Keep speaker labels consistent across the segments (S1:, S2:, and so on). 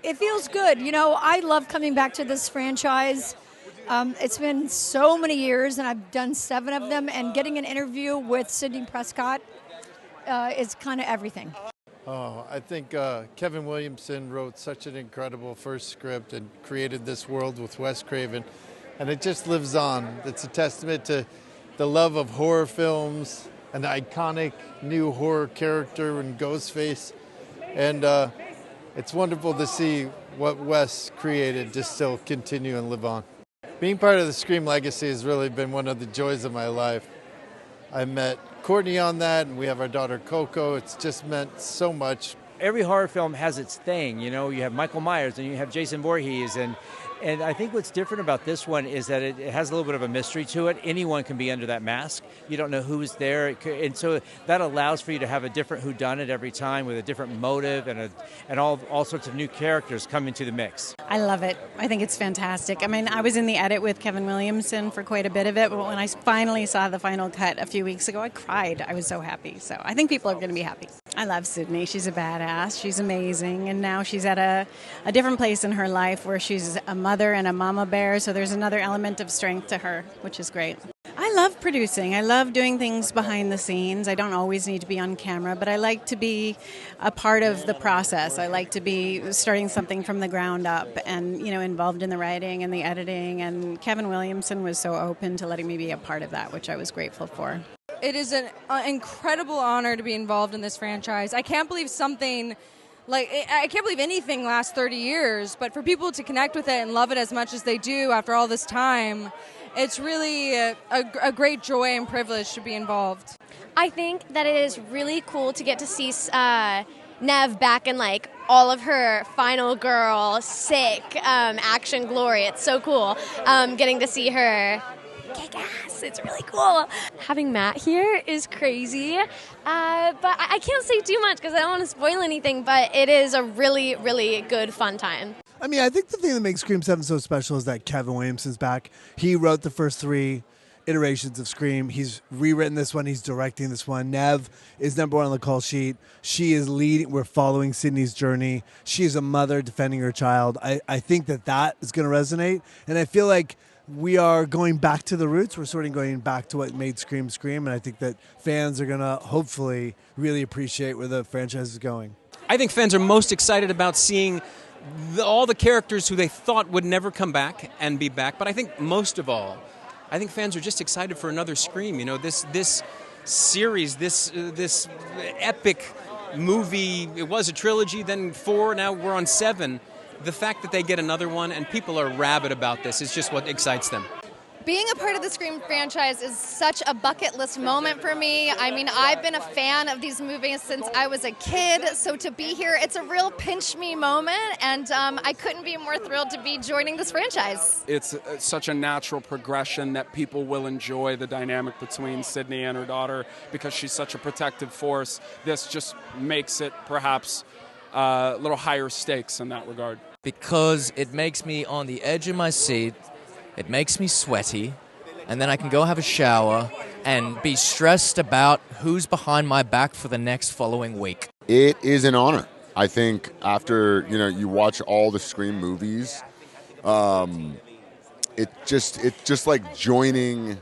S1: It feels good. You know, I love coming back to this franchise. It's been so many years, and I've done 7 of them, and getting an interview with Sidney Prescott is kind of everything.
S2: Oh, I think Kevin Williamson wrote such an incredible first script and created this world with Wes Craven, and it just lives on. It's a testament to the love of horror films, an iconic new horror character in Ghostface, and it's wonderful to see what Wes created just still continue and live on. Being part of the Scream legacy has really been one of the joys of my life. I met Courtney on that, and we have our daughter Coco. It's just meant so much.
S3: Every horror film has its thing. You know, you have Michael Myers and you have Jason Voorhees, and I think what's different about this one is that it has a little bit of a mystery to it. Anyone can be under that mask. You don't know who's there, and so that allows for you to have a different whodunit every time with a different motive and all sorts of new characters come into the mix.
S4: I love it. I think it's fantastic. I mean, I was in the edit with Kevin Williamson for quite a bit of it, but when I finally saw the final cut a few weeks ago, I cried. I was so happy. So I think people are going to be happy. I love Sydney. She's a badass. She's amazing. And now she's at a different place in her life where she's a mother and a mama bear. So there's another element of strength to her, which is great. I love producing. I love doing things behind the scenes. I don't always need to be on camera, but I like to be a part of the process. I like to be starting something from the ground up and, you know, involved in the writing and the editing. And Kevin Williamson was so open to letting me be a part of that, which I was grateful for.
S5: It is an incredible honor to be involved in this franchise. I can't believe I can't believe anything lasts 30 years, but for people to connect with it and love it as much as they do after all this time, it's really a great joy and privilege to be involved.
S6: I think that it is really cool to get to see Neve back in like all of her final girl, sick action glory. It's so cool getting to see her kick ass. It's really cool. Having Matt here is crazy, but I can't say too much because I don't want to spoil anything, but it is a really, really good, fun time.
S7: I mean, I think the thing that makes Scream 7 so special is that Kevin Williamson's back. He wrote the first 3 iterations of Scream. He's rewritten this one. He's directing this one. Neve is number 1 on the call sheet. She is leading. We're following Sydney's journey. She is a mother defending her child. I think that is going to resonate. And I feel like we are going back to the roots. We're sort of going back to what made Scream Scream. And I think that fans are going to hopefully really appreciate where the franchise is going.
S8: I think fans are most excited about seeing all the characters who they thought would never come back and be back. But I think most of all, I think fans are just excited for another Scream. You know, this series, this epic movie. It was a trilogy, then 4, now we're on 7. The fact that they get another one and people are rabid about this is just what excites them.
S9: Being a part of the Scream franchise is such a bucket list moment for me. I mean, I've been a fan of these movies since I was a kid, so to be here, it's a real pinch me moment, and I couldn't be more thrilled to be joining this franchise.
S10: It's such a natural progression that people will enjoy the dynamic between Sydney and her daughter because she's such a protective force. This just makes it perhaps a little higher stakes in that regard.
S11: Because it makes me on the edge of my seat. It makes me sweaty, and then I can go have a shower and be stressed about who's behind my back for the next following week.
S12: It is an honor. I think after, you watch all the Scream movies, it's just like joining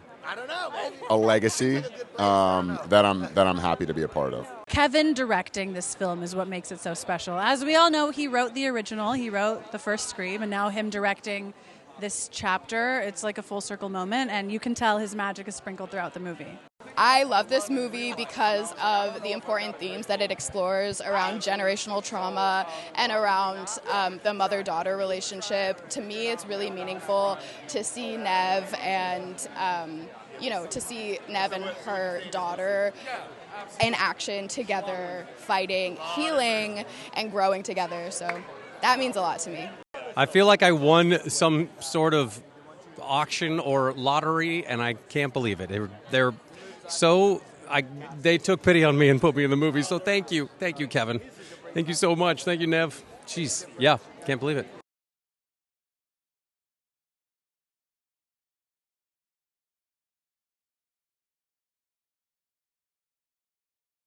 S12: a legacy that I'm happy to be a part of.
S4: Kevin directing this film is what makes it so special. As we all know, he wrote the original, he wrote the first Scream, and now him directing this chapter, it's like a full circle moment, and you can tell his magic is sprinkled throughout the movie.
S13: I love this movie because of the important themes that it explores around generational trauma and around the mother-daughter relationship. To me, it's really meaningful to see Neve and, to see Neve and her daughter in action together, fighting, healing, and growing together. So that means a lot to me.
S14: I feel like I won some sort of auction or lottery, and I can't believe it. They took pity on me and put me in the movie. So thank you, Kevin. Thank you so much. Thank you, Neve. Jeez, yeah, can't believe it.